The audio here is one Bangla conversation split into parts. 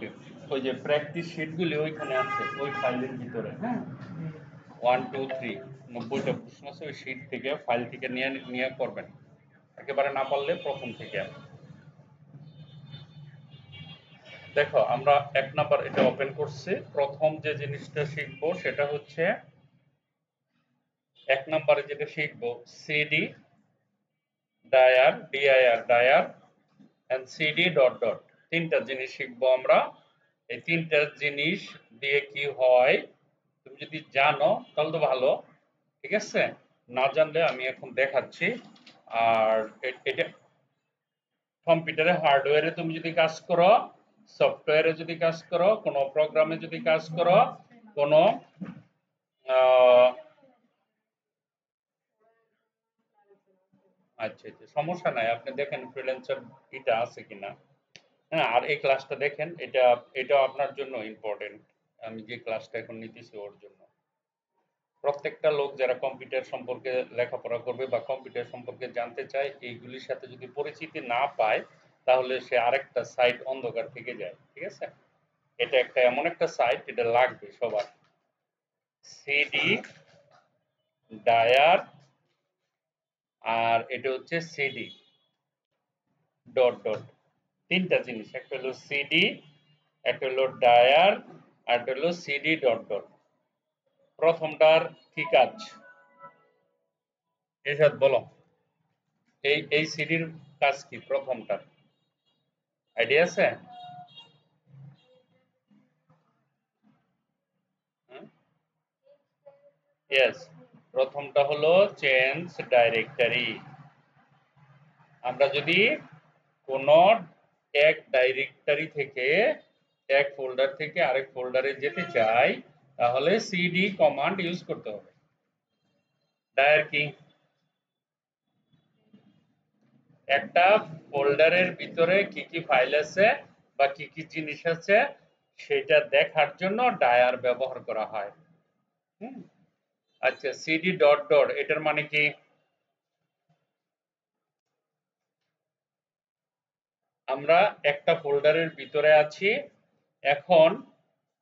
ওকে, ওই যে প্র্যাকটিস শিটগুলি ওইখানে আছে ওই ফাইলের ভিতরে। হ্যাঁ, 1 2 3 90টা প্রশ্ন আছে ওই শিট থেকে ফাইল থেকে নিয়ে নিয়ে করবেন, একেবারে না পারলে প্রথম থেকে। দেখো আমরা 1 নাম্বার এটা ওপেন করছি। প্রথম যে জিনিসটা শিখবো সেটা হচ্ছে 1 নাম্বারে যেটা শিখবো CD dir D I R dir and CD dot dot, তিনটা জিনিস শিখবো আমরা। এই তিনটা জিনিস দিয়ে কি হয় তুমি যদি জানো তাহলে তো ভালো, ঠিক আছে? না জানলে আমি এখন দেখাচ্ছি। আর এটা কম্পিউটারে হার্ডওয়্যারে তুমি যদি কাজ করো, সফটওয়্যারে যদি কাজ করো, কোনো প্রোগ্রামে যদি কাজ করো, কোনো আচ্ছা আচ্ছা সমস্যা নাই, আপনি দেখেন ফ্রিল্যান্সার এটা আছে কিনা। হ্যাঁ, আর এই ক্লাসটা দেখেন, এটা আপনার জন্য ইম্পর্টেন্ট। আমি যে ক্লাসটা এখন নিতেছি ওর জন্য। প্রত্যেকটা লোক যারা কম্পিউটার সম্পর্কে লেখাপড়া করবে বা কম্পিউটার সম্পর্কে জানতে চায়, এইগুলির সাথে যদি পরিচিতি না পায় তাহলে সে আরেকটা সাইট অন্ধকার থেকে যায়, ঠিক আছে? এটা একটা এমন একটা সাইট, এটা লাগবে সবার। সিডি ডায়ার আর এটা হচ্ছে সিডি ডট ডট, তিনটা জিনিস, একটা হলো সিডি, একটা হলো ডায়ার, আর একটা হলো সিডি ডট ডট। প্রথমটার কি কাজ এরশাদ বলো, এই সিডির কাজ কি প্রথমটার আইডিয়া আছে? ইয়েস, প্রথমটা হলো চেঞ্জ ডাইরেক্টরি। আমরা যদি কোনো এক ডাইরেক্টরি থেকে এক ফোল্ডার থেকে আরেক ফোল্ডারে যেতে চাই তাহলে সিডি কমান্ড ইউজ করতে হবে। ডায়ার কি? একটা ফোল্ডারের ভিতরে কি কি ফাইল আছে বা কি কি জিনিস আছে সেটা দেখার জন্য ডায়ার ব্যবহার করা হয়। আচ্ছা, সিডি ডট ডট এটার মানে কি? আমরা একটা ফোল্ডারের ভিতরে আছি, এখন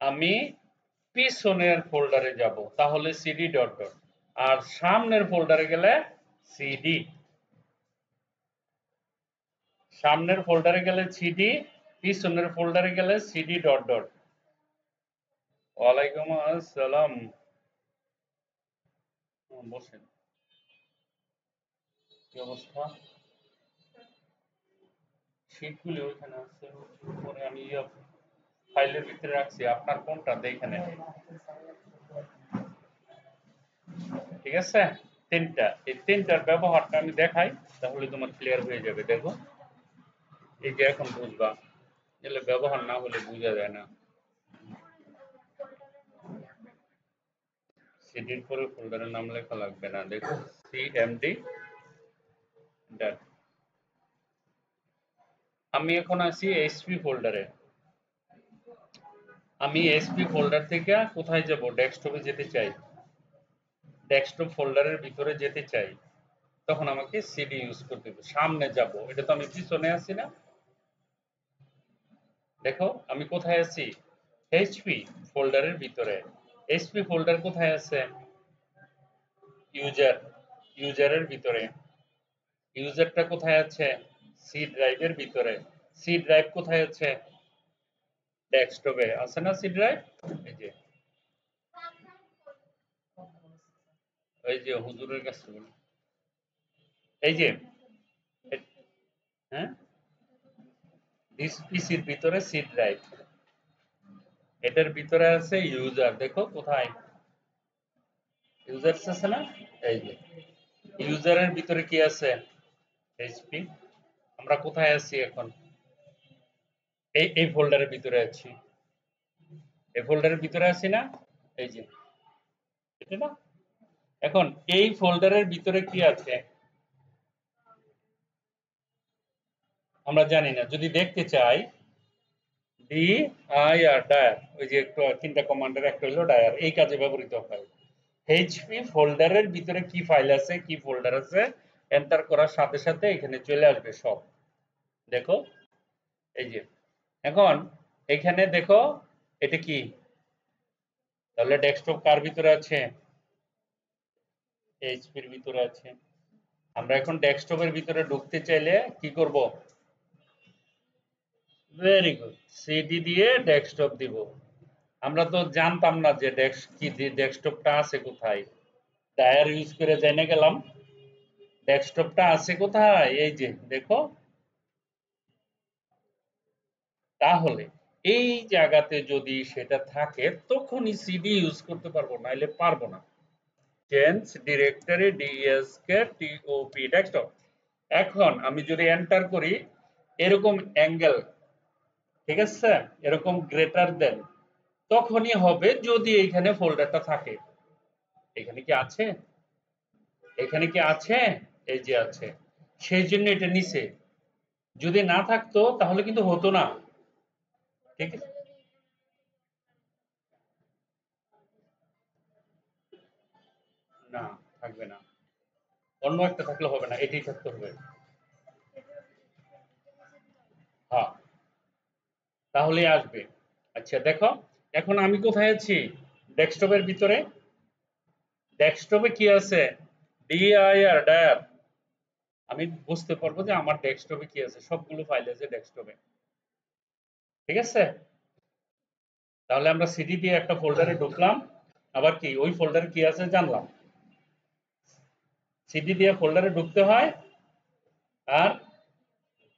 আমি পিছনের ফোল্ডারে যাব তাহলে সিডি ডট ডট, আর সামনের ফোল্ডারে গেলে সিডি, সামনের ফোল্ডারে গেলে সিডি, পিছনের ফোল্ডারে গেলে সিডি ডট ডট। ওয়ালাইকুম আসসালাম, বসেন। কি অবস্থা? শীটগুলি ওইখানে আছে, উপরে আমি ফাইলের ভিতরে রাখছি, আপনার কোনটা দেখে নেন, ঠিক আছে? তিনটা, এই তিনটার ব্যবহারটা আমি দেখাই তাহলে তোমার ক্লিয়ার হয়ে যাবে। দেখো এই যে এখন বুঝবা, এগুলো ব্যবহার না হলে বোঝা যায় না। সিডির পরে ফোল্ডারের নাম লেখা লাগবে না, দেখো সিএমডি ডট। আমি এখন আছি এইচপি ফোল্ডারে, আমি এইচপি ফোল্ডার থেকে কোথায় যাব? ডেস্কটপে যেতে চাই, ডেস্কটপ ফোল্ডারের ভিতরে যেতে চাই, তখন আমাকে সিডি ইউজ করতে হবে। সামনে যাব, এটা তো আমি পিছনে আছি না। দেখো আমি কোথায় আছি? এইচপি ফোল্ডারের ভিতরে। এইচপি ফোল্ডার কোথায় আছে? ইউজার, ইউজারের ভিতরে। ইউজারটা কোথায় আছে? সি ড্রাইভের ভিতরে। সি ড্রাইভ কোথায় আছে? ডেস্কটপে আছে না সি ড্রাইভ? এই যে, এই যে হুজুরের কাছে বলি, এই যে, হ্যাঁ, দিস পিসির ভিতরে সি ড্রাইভ, এটার ভিতরে আছে ইউজার। দেখো কোথায় ইউজার আছে না, এই যে ইউজারের ভিতরে কি আছে? এইচপি। আমরা কোথায় আছি এখন? এই ফোল্ডারের ভিতরে আছি, এই ফোল্ডারের ভিতরে আছি না, এই যে এটা না। এখন এই ফোল্ডারের ভিতরে কি আছে আমরা জানি না, যদি দেখতে চাই ডি আই আর ডায়ার, ওই যে একটু তিনটা কমান্ডের একটা হলো ডায়ার, এই কাজে ব্যবহৃত হয়। এইচপি ফোল্ডারের ভিতরে কি ফাইল আছে কি ফোল্ডার আছে এন্টার করার সাথে সাথে এখানে চলে আসবে সব। দেখো এই যে, এখন এখানে দেখো এটা কি, তাহলে ডেস্কটপ কার ভিতরে আছে? এইচপির ভিতরে আছে। আমরা এখন ডেস্কটপের ভিতরে ঢুকতে চাইলে কি করব? ভেরি গুড, সিডি দিয়ে ডেস্কটপ দিব। আমরা তো জানতাম না যে ডেস্কটপটা আছে কোথায়, ডায়ার ইউজ করে জেনে গেলাম ডেস্কটপটা আছে কোথায়, এই যে দেখো। তাহলে এই জায়গাতে যদি সেটা থাকে তখনই সিডি ইউজ করতে পারবো, নাইলে পারবো না। Change directory DSK TOP desktop. এখন আমি যদি এন্টার করি এরকম অ্যাঙ্গেল, ঠিক আছে, এরকম গ্রেটার দেন, তখনই হবে যদি এইখানে ফোল্ডারটা থাকে। এখানে কি আছে? এখানে কি আছে? এই যে আছে, সেই জন্য এটা নিচে। যদি না থাকতো তাহলে কিন্তু হতো না, ঠিক আছে? না, থাকবে না, অন্য একটা থাকলে হবে না, এটাই থাকতে হবে। হ্যাঁ, তাহলেই আসবে। আচ্ছা দেখো, এখন আমি কোথায় আছি? ডেস্কটপের ভিতরে। ডেস্কটপে কি আছে? D I R, dir. আমি বুঝতে পারবো যে আমার ডেস্কটপে কি আছে, সবগুলো ফাইল আছে ডেস্কটপে, ঠিক আছে? তাহলে আমরা সিডি দিয়ে একটা ফোল্ডারে ঢুকলাম, আবার কি ওই ফোল্ডারে কি আছে জানলাম। সিডি দিয়ে ফোল্ডারে ঢুকতে হয়, আর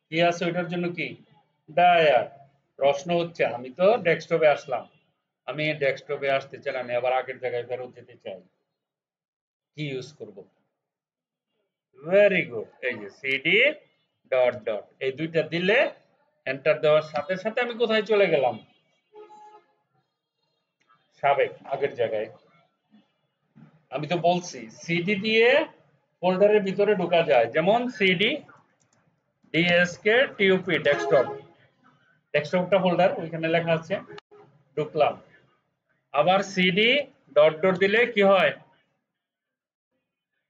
কি আছে ওইটার জন্য কি ডায়ার। প্রশ্ন হচ্ছে আমি তো ডেস্কটপে আসলাম, আমি ডেস্কটপে আসতে চাই, আমি আবার আগের জায়গায় ফেরত যেতে চাই, কি ইউজ করব? ভেরি গুড, এই যে সিডি ডট ডট, এই দুইটা দিলে এন্টার দেওয়ার সাথে সাথে আমি কোথায় চলে গেলাম? সাবেক আগের জায়গায়। আমি তো বলছি সিডি দিয়ে ফোল্ডারের ভিতরে ঢোকা যায়, যেমন সিডি ডিএসকে টিওপি ডেস্কটপ, ডেস্কটপটা ফোল্ডার ওইখানে লেখা আছে, ঢুকলাম। আবার সিডি ডট ডট দিলে কি হয়?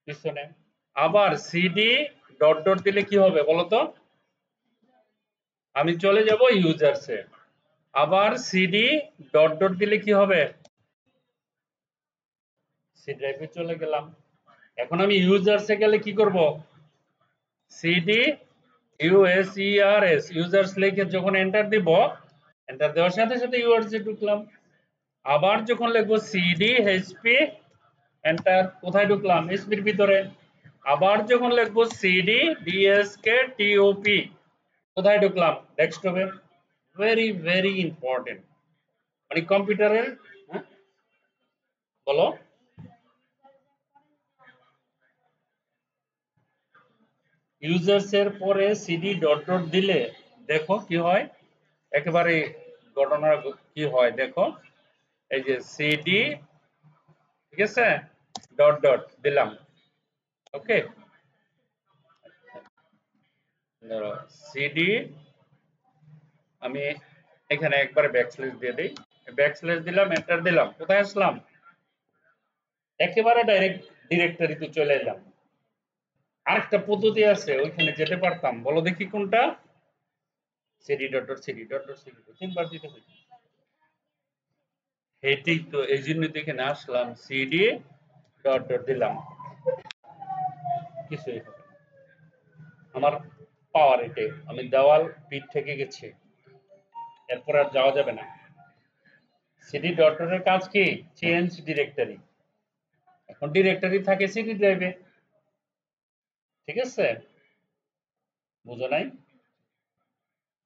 পিছনে। আবার সিডি ডট ডট দিলে কি হবে বলতো? আমি চলে যাব ইউজারসে। আবার সিডি ডট ডট দিলে কি হবে? সি ড্রাইভে চলে গেলাম। এখন আমি ইউজারসে গেলে কি করব? সিডি ইউএসইআরএস, ইউজার্স লিখে যখন এন্টার দিব, এন্টার দেওয়ার সাথে সাথে ইউআরসি ঢুকলাম। আবার যখন লিখবো সিডি এইচপি, এন্টার, কোথায় ঢুকলাম? এইচপির ভিতরে। আবার যখন লিখবো সিডি ডিএসকে টিওপি, কোথায় ঢুকলাম? ডেস্কটপে। ভেরি ভেরি ইম্পর্টেন্ট, মানে কম্পিউটারের। হ্যাঁ বলো। ইউজার্স এর পরে সিডি ডট ডট দিলে দেখো কি হয়, একেবারে ঘটনা কি হয় দেখো। এই যে সিডি, ঠিক আছে, ডট ডট দিলাম, ওকে। ধরো সিডি, আমি এখানে একবারে ব্যাকস্ল্যাশ দিয়ে দিই, ব্যাকস্ল্যাশ দিলাম, এন্টার দিলাম, কোথায় আসলাম? একেবারে ডাইরেক্ট ডিরেক্টরিতে চলে এলাম। আরেকটা পদ্ধতি আছে, ওইখানে যেতে পারতাম, বলো দেখি কোনটা? CD dot dot CD dot dot CD, তিনবার দিতে হইতো। এটাই তো, এই জন্য তো এখানে আসলাম, সিডি ডট ডট দিলাম, কিছুই হবে না। আমার পাওয়ার এটাই, আমি দেওয়াল পিঠ থেকে গেছি, এরপর আর যাওয়া যাবে না। সিডি ডট ডট এর কাজ কি? Change directory. এখন ডিরেক্টরি থাকে সিডি ড্রাইভে, ঠিক আছে? বুঝো নাই?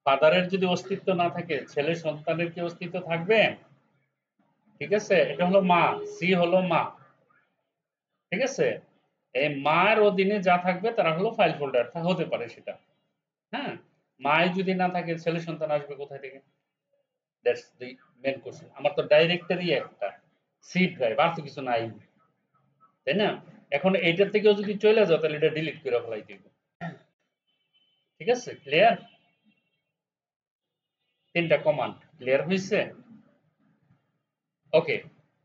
ফাদারের যদি অস্তিত্ব না থাকে, ছেলে সন্তানের কি অস্তিত্ব থাকবে? ঠিক আছে, এটা হলো মা, সি হলো মা, ঠিক আছে? এই মায়ের অধীনে যা থাকবে তারা হলো ফাইল ফোল্ডার হতে পারে সেটা। হ্যাঁ, মায় যদি না থাকে ছেলে সন্তান আসবে কোথায় থেকে? That's the main question. আমার তো ডাইরেক্টরি একটা, সি ড্রাইভ, আর তো কিছু নাই, তাই না? এখন এইটার থেকেও যদি চলে যাও তাহলে এটা ডিলিট করে ফেলাই দিব, ঠিক আছে? ক্লিয়ার? তিনটা কমান্ড ক্লিয়ার হয়েছে? ওকে,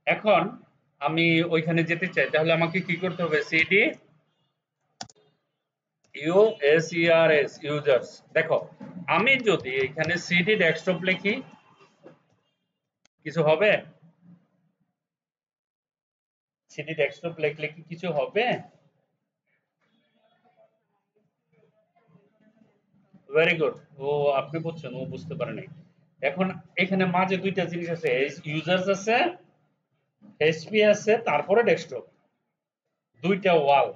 এখন আমি ওইখানে যেতে চাই, তাহলে আমাকে কি করতে হবে? CD USERS, users. দেখো আমি যদি এখানে সিডি ডেস্কটপ লিখি, কিছু হবে? সিডি ডেস্কটপ লিখলে কি কিছু হবে? Very good. ও আপনি বুঝছেন, ও বুঝতে পারে নাই। এখন এখানে মাঝে দুইটা জিনিস আছে, ইউজার্স আছে, এইচপি আছে, তারপরে ডেস্কটপ, দুইটা ওয়াল।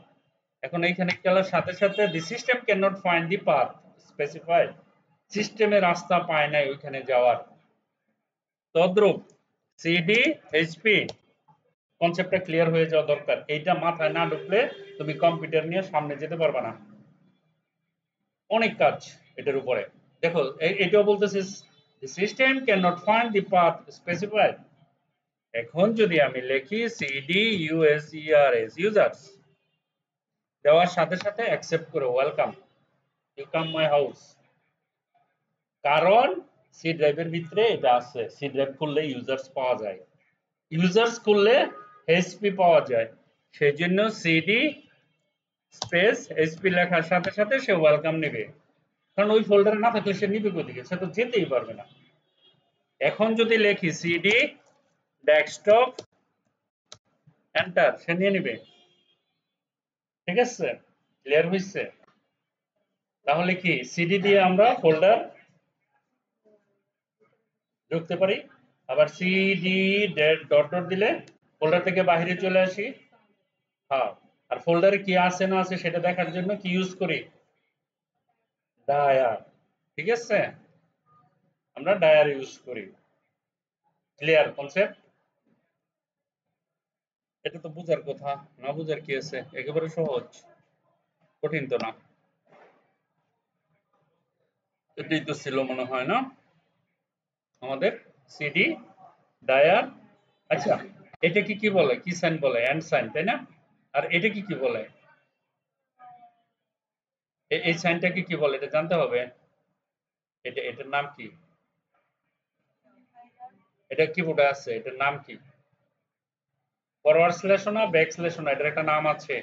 এখন এইখানে খেলার সাথে সাথে দি system can not find the path specified, সিস্টেমে রাস্তা পায় নাই ওইখানে যাওয়ার। তদ্রূপ সিডি এইচপি কনসেপ্টটা ক্লিয়ার হয়ে যাওয়া দরকার। এইটা মাথায় না ঢুকলে তুমি কম্পিউটার নিয়ে সামনে যেতে পারবে না। অনেক কাজ এটার উপরে। দেখো এটাও বলতেছে the system cannot find the path specified। এখন যদি আমি লিখি সিডি ইউএসইআরএস ইউজার্স দেওয়ার সাথে সাথে অ্যাকসেপ্ট করে welcome, you come my house, কারণ সি ড্রাইভের ভিতরে এটা আছে। সি ড্রাইভ খুললে ইউজার্স পাওয়া যায়, ইউজার্স খুললে এইচপি পাওয়া যায়, সেই জন্য সিডি স্পেস এইচপি লেখার সাথে সাথে সে ওয়েলকাম নেবে, কারণ ওই ফোল্ডারে না থাকলে সে নিবে কোথেকে, সে তো যেতেই পারবে না। এখন যদি লিখি সিডি ডেস্কটপ এন্টার, সে নিয়ে নিবে। ঠিক আছে, ক্লিয়ার হয়েছে? তাহলে কি সিডি দিয়ে আমরা ফোল্ডার ঢুকতে পারি, আবার সিডি ডট ডট দিলে ফোল্ডার থেকে বাইরে চলে আসি। হ্যাঁ, আর ফোল্ডারে কি আছে না আছে সেটা দেখার জন্য কি ইউজ করি? ডায়ার। ঠিক আছে, আমরা ডায়ার ইউজ করি। Clear concept? এটা তো বুঝার কথা, না বুঝার কি আছে, একেবারে সহজ, কঠিন তো না। এটাই তো ছিল মনে হয় না আমাদের সিডি ডায়ার। আচ্ছা, এটা কি কি বলে, কি সাইন বলে? এন্ড সাইন, তাই না? আর এটা কি কি বলে? এই সাইনটাকে কি বলে এটা জানতে হবে। এটার নাম কি? এটা কিবোর্ডে আছে, এটার নাম কি? ফরওয়ার্ড স্ল্যাশ না ব্যাক স্ল্যাশ না, এটার একটা নাম আছে।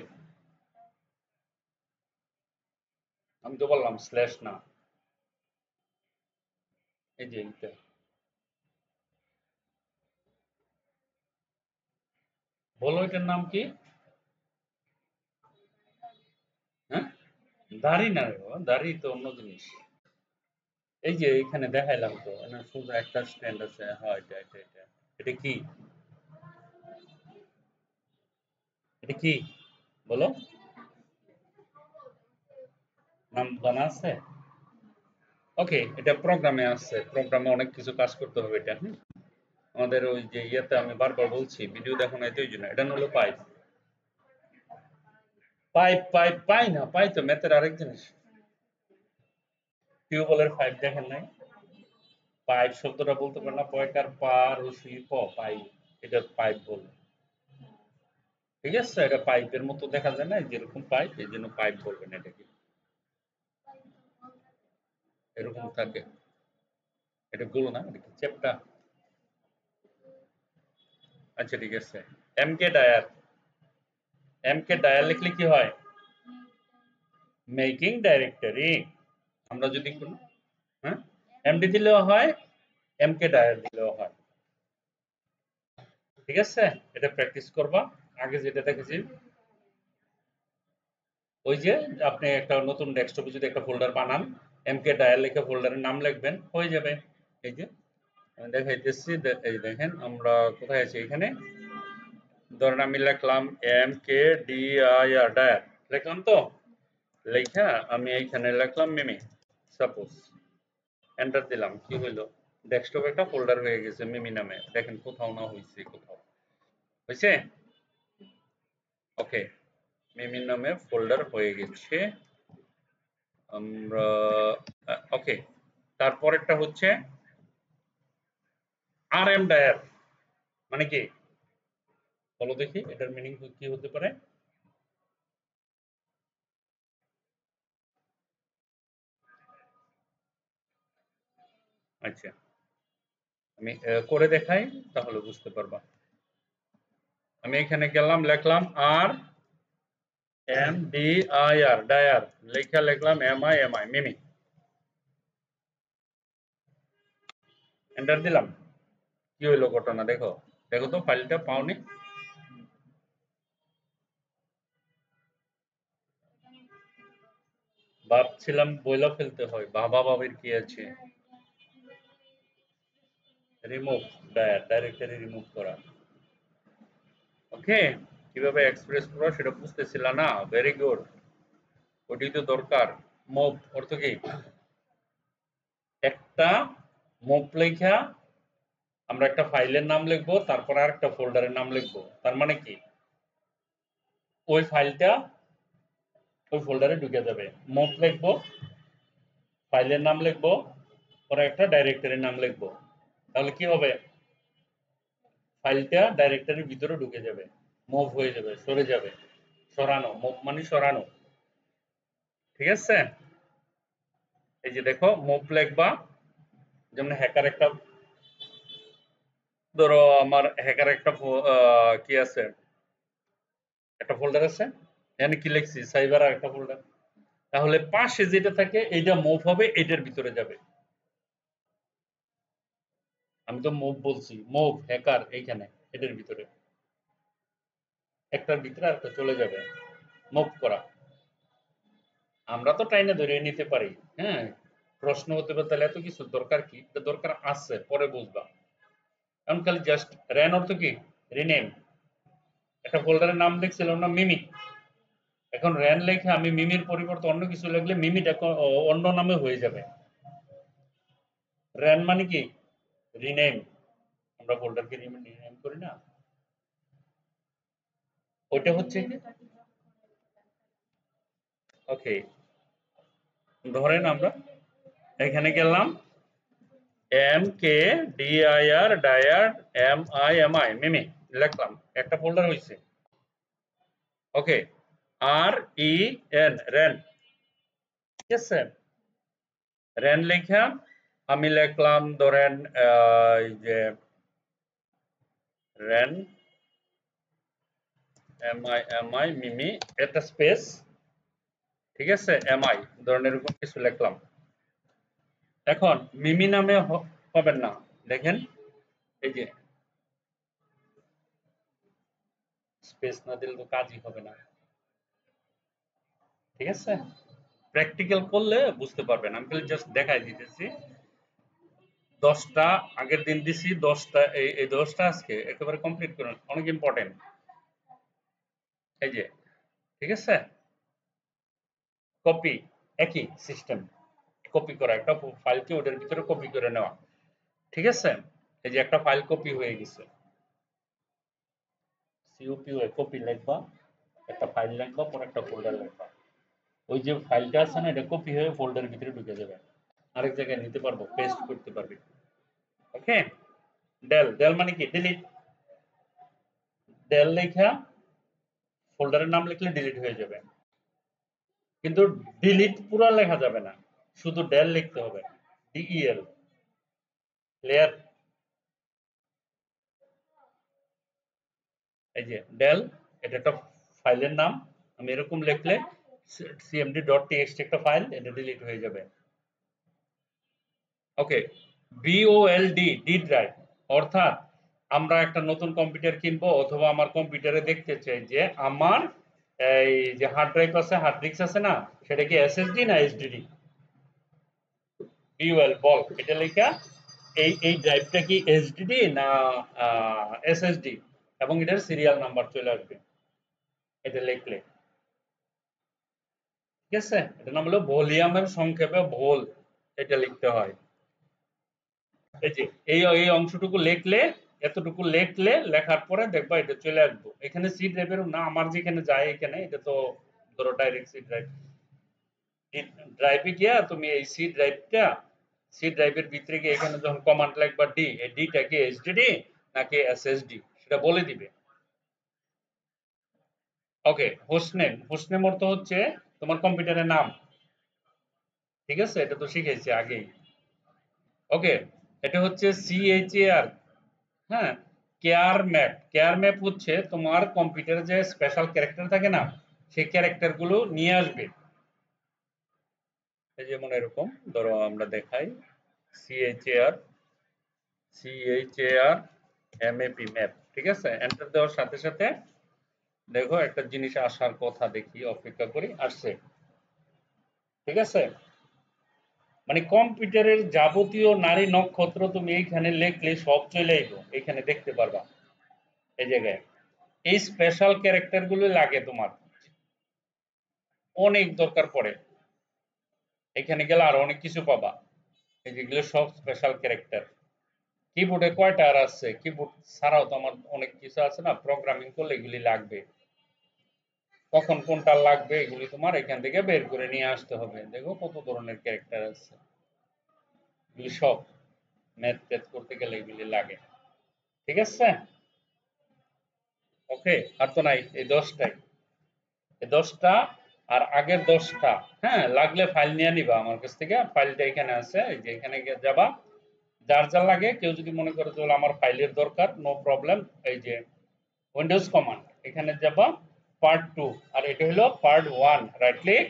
আমি তো বললাম স্ল্যাশ না, এই যে এইটা। বলো এটার নাম কি? হ্যাঁ, দাড়ি না রে বাবা, দাড়ি তো অন্য জিনিস। এই যে এখানে দেখাইলাম তো, সোজা একটা স্ট্যান্ড আছে। হ্যাঁ, এটা এটা কি? এটা কি বলো? নাম জানা আছে? ওকে, এটা প্রোগ্রামে আছে, প্রোগ্রামে অনেক কিছু কাজ করতে হবে এটা। আমাদের ওই যে ইয়েতে আমি বারবার বলছি, ভিডিও দেখো না, এতই জন্য এটা হলো পাইপ। পাইপ পাইপ পাই না, পাই তো ম্যাথের আরেক জিনিস। টিউবওয়েলের পাইপ দেখেন নাই? পাইপ শব্দটা বলতে পারে না, পয়কার পা রসি প, পাইপ, এটা পাইপ বলে। ঠিক আছে, এটা পাইপের মতো দেখা যায় না, যেরকম পাইপ, এই জন্য পাইপ বলবেন এটাকে, এরকম থাকে। এটা গুলো না, এটা কি চেপটা? আচ্ছা ঠিক আছে। এমকে ডায়ার, এমকে ডায়ার লিখলে কি হয়? Making directory. আমরা যদি কোনো, হ্যাঁ, এমডি দিলেও হয়, এমকে ডায়ার দিলেও হয়। ঠিক আছে, এটা প্র্যাকটিস করবা। আগে যেটা দেখেছি, ওই যে আপনি একটা নতুন ডেস্কটপে যদি একটা ফোল্ডার বানান, এমকে ডায়াল লিখে ফোল্ডারের নাম লিখবেন, হয়ে যাবে। এই যে আমি দেখাইতেছি, এই দেখেন আমরা কোথায় আছি এখানে। ধরেন আমি লিখলাম M K D I R dir, লিখলাম তো, লেখা আমি এইখানে লিখলাম মিমি সাপোজ, এন্টার দিলাম, কি হইলো? ডেস্কটপ একটা ফোল্ডার হয়ে গেছে মিমি নামে, দেখেন কোথাও না হইছে, কোথাও হইছে। ওকে, মিমি নামে ফোল্ডার হয়ে গেছে আমরা। ওকে, তারপরেরটা হচ্ছে আর এম ডায়ার, মানে কি বলো দেখি, এটার মিনিং কি হতে পারে? আচ্ছা, আমি করে দেখাই, তাহলে বুঝতে পারবা। আমি এখানে গেলাম, লিখলাম R M D I R dir, লেখা লিখলাম এম আই মিমি, এন্টার দিলাম, কি হইলো ঘটনা দেখো, দেখো তো ফাইলটা পাওনি? ভাবছিলাম বইলা ফেলতে হয়, বাবা বাবির কি আছে, রিমুভ ডাইরেক্টরি রিমুভ করা। ওকে, কিভাবে এক্সপ্রেস করো সেটা বুঝতেছিল না, ভেরি গুড, ওটাই তো দরকার। মুভ অর্থ কি? একটা মুভ লেখা আমরা একটা ফাইলের নাম লিখবো, তারপর আর একটা ফোল্ডারের নাম লিখবো, তার মানে কি ওই ফাইলটা ওই ফোল্ডারে ঢুকে যাবে। মুভ লিখবো, ফাইলের নাম লিখবো, পরে একটা ডাইরেক্টরির নাম লিখবো, তাহলে কি হবে, ফাইলটা ডাইরেক্টরির ভিতরে ঢুকে যাবে, মুভ হয়ে যাবে, সরে যাবে, সরানো, মুভ মানে সরানো। ঠিক আছে, এই যে দেখো মুভ লিখবা, যেমন হ্যাকার একটা, ধরো আমার হ্যাকার একটা কি আছে, একটা ফোল্ডার আছে, এখানে কি লিখছি, সাইবার আর একটা ফোল্ডার, তাহলে পাশে যেটা থাকে এইটা মুভ হবে, এটার ভিতরে যাবে। আমি তো মুভ বলছি, মুভ হ্যাকার এইখানে এটার ভিতরে, একটার ভিতরে আরেকটা চলে যাবে, মুভ করা। আমরা তো টাইনে ধরে নিতে পারি, হ্যাঁ, প্রশ্ন হতে পারে তাহলে এত কিছু দরকার কি, এটা দরকার আছে, পরে বুঝবা। এখন খালি জাস্ট র্যান অর্থ কি, রিনেম, একটা ফোল্ডারের নাম লিখছিলাম না মিমি, এখন র্যান লেখে আমি মিমির পরিবর্তে অন্য কিছু লিখলে মিমিটা অন্য নামে হয়ে যাবে। র্যান মানে কি, রিনেম, আমরা ফোল্ডারকে রিনেম করি না, ওইটা হচ্ছে কি, ওকে, ধরেন আমরা এখানে গেলাম, M K DIR dir M I M I মিমি লিখলাম, একটা ফোল্ডার হয়েছে। ওকে, আর ই এন রেন, ঠিক আছে, রেন লেখা আমি লিখলাম ধরেন এই যে রেন এম আই মিমি, একটা স্পেস, ঠিক আছে, এম আই ধরেন এরকম কিছু লিখলাম। এখন মিমি নামে হবেন না, দেখেন এই যে স্পেস না দিলে তো কাজই হবে না, ঠিক আছে, প্র্যাকটিক্যাল করলে বুঝতে পারবেন, আমি খালি জাস্ট দেখাই দিতেছি। 10টা আগের দিন দিছি, 10টা এই 10টা আজকে একেবারে কমপ্লিট করুন, অনেক ইম্পর্টেন্ট। এই যে, ঠিক আছে, কপি, একই সিস্টেম, কপি করা, একটা ফাইলকে ওটার ভিতরে কপি করে নেওয়া, ঠিক আছে, এই যে একটা ফাইল কপি হয়ে গেছে, সিওপি হয়ে কপি লিখবা, একটা ফাইল লিখবা, পরে একটা ফোল্ডার লিখবা, ওই যে ফাইলটা আছে না, এটা কপি হয়ে ফোল্ডারের ভিতরে ঢুকে যাবে, আরেক জায়গায় নিতে পারবো, পেস্ট করতে পারবি। ওকে, ডেল, ডেল মানে কি, ডিলিট, ডেল লেখা ফোল্ডারের নাম লিখলে ডিলিট হয়ে যাবে, কিন্তু ডিলিট পুরো লেখা যাবে না, শুধু ডেল লিখতে হবে, ডিইএল, ক্লিয়ার? এই যে ডেল, এটা একটা ফাইলের নাম, আমি এরকম লিখলে cmd.txt একটা ফাইল, এটা ডিলিট হয়ে যাবে। ওকে, বিওএলডি, ডি ড্রাইভ, অর্থাৎ আমরা একটা নতুন কম্পিউটার কিনবো অথবা আমার কম্পিউটারে দেখতে চাই যে আমার এই যে হার্ড ড্রাইভ আছে, হার্ড ডিস্ক আছে না, সেটা কি এসএসডি না এসডিডি, বিওএল বল, এটা লেখা এই ড্রাইভটা কি এসডিডি না এসএসডি, এবং এটার সিরিয়াল নাম্বার চলে আসবে, এটা লিখলে, ঠিক আছে, এটার নাম হলো ভলিউমের সংক্ষেপে ভোল, এটা লিখতে হয়। এই যে এই অংশটুকু লিখলে, এতটুকু লিখলে, লেখার পরে দেখবা এটা চলে আসবে এখানে, সি ড্রাইভের না, আমার যেখানে যায় এখানে, এটা তো ধরো ডাইরেক্ট সি ড্রাইভ, ড্রাইভে গিয়া তুমি এই সি ড্রাইভটা, সি ড্রাইভের ভিতরে গিয়ে এখানে যখন কমান্ড লিখবা ডি, এই ডিটা কি এসডিডি নাকি এসএসডি সেটা বলে দিবে। ওকে, হোস্টনেম, হোস্টনেম অর্থ হচ্ছে তোমার কম্পিউটারের নাম, ঠিক আছে, এটা তো শিখেছি আগেই। ওকে, এটা হচ্ছে সিএইচএআর, হ্যাঁ, কেয়ার ম্যাপ, কেয়ার ম্যাপ হচ্ছে তোমার কম্পিউটারে যে স্পেশাল ক্যারেক্টার থাকে না, সেই ক্যারেক্টার গুলো নিয়ে আসবে, এই যেমন এরকম, ধরো আমরা দেখাই, সিএইচএআর, সিএইচএআর এমএপি ম্যাপ, ঠিক আছে। এন্টার দেওয়ার সাথে সাথে দেখো একটা জিনিস আসার কথা, দেখি অপেক্ষা করি, আসছে, ঠিক আছে। মানে কম্পিউটারের যাবতীয় নারী নক্ষত্র তুমি এইখানে লিখলে সব চলে আইবো, এখানে দেখতে পারবা এই জায়গায়। এই স্পেশাল ক্যারেক্টার গুলো লাগে তোমার, অনেক দরকার পড়ে। এখানে গেলে আরো অনেক কিছু পাবা, এই যেগুলো সব স্পেশাল ক্যারেক্টার। কিবোর্ডে কয়টা আর আছে, কিবোর্ড ছাড়াও তো আমার অনেক কিছু আছে না, প্রোগ্রামিং করলে এগুলি লাগবে, কখন কোনটা লাগবে এগুলি তোমার এখান থেকে বের করে নিয়ে আসতে হবে। দেখো কত ধরনের ক্যারেক্টার আছে, এগুলি সব ম্যাথ ট্যাথ করতে গেলে এগুলি লাগে, ঠিক আছে। ওকে, আর তো নাই, এই 10টাই, এই 10টা আর আগের 10টা। হ্যাঁ, লাগলে ফাইল নিয়ে নিবা আমার কাছ থেকে, ফাইলটা এখানে আছে, এই যে এখানে যাবা, যার যা লাগে, কেউ যদি মনে করে যে আমার ফাইলের দরকার, নো প্রবলেম, এই যে উইন্ডোজ কমান্ড, এখানে যাবা, পার্ট 2, আর এটা হলো part 1, right click,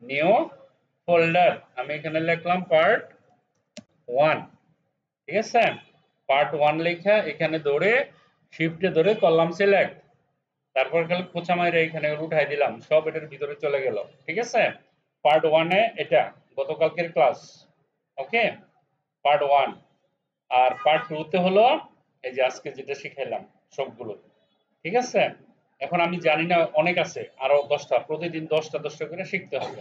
new folder, আমি এখানে লিখলাম পার্ট 1, ঠিক আছে। পার্ট 1 লেখা এখানে ধরে শিফটে ধরে করলাম সিলেক্ট, তারপর খালি খোঁচা মাইরে এখানে উঠাই দিলাম, সব এটার ভিতরে চলে গেল, ঠিক আছে। পার্ট 1 এ এটা গতকালকের ক্লাস, ওকে, পার্ট 1। আর পার্ট 2 তে হলো এই যে আজকে যেটা শিখাইলাম সবগুলো, ঠিক আছে। এখন আমি জানি না, অনেক আছে আরো 10টা, প্রতিদিন 10টা 10টা করে শিখতে হবে।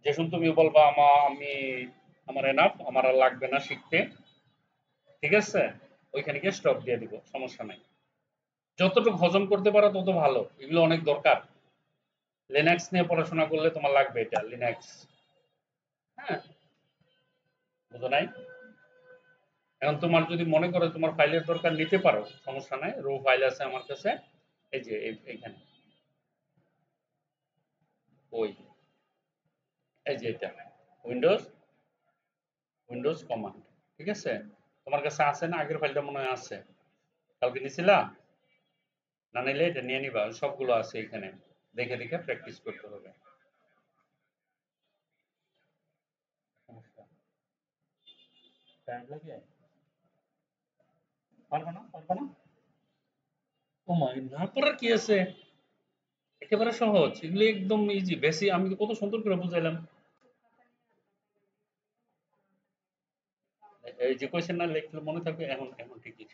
যেসব তুমি বলবা আমি আমার এনাফ, আমার আর লাগবে না শিখতে, ঠিক আছে, ওইখানে গিয়ে স্টপ দিয়ে দিব, সমস্যা নাই। যতটুকু হজম করতে পারো তত ভালো, এগুলো অনেক দরকার। লিনাক্স নিয়ে পড়াশোনা করলে তোমার লাগবে এটা, লিনাক্স। হ্যাঁ, বুঝো নাই? এখন তোমার যদি মনে করো তোমার ফাইলের দরকার, নিতে পারো, সমস্যা নাই, রো ফাইল আছে আমার কাছে, এই যে এইখানে, ওই এই যে এটা উইন্ডোজ, উইন্ডোজ কমান্ড, ঠিক আছে। তোমার কাছে আছে না? আগের ফাইলটা মনে হয় আছে, কালকে নিছিলা, না নিলে এটা নিয়ে নিবা, সবগুলো আছে এখানে, দেখে দেখে প্র্যাকটিস করতে হবে। টাইম লাগে, পারবে না, পারবে না। ও মাই, না পারার কি আছে, একেবারে সহজ, এগুলো একদম ইজি, বেশি আমি কত সুন্দর করে বুঝাইলাম। এই যে কোয়েশ্চেন না লিখলে মনে থাকবে, এখন এখন ঠিকই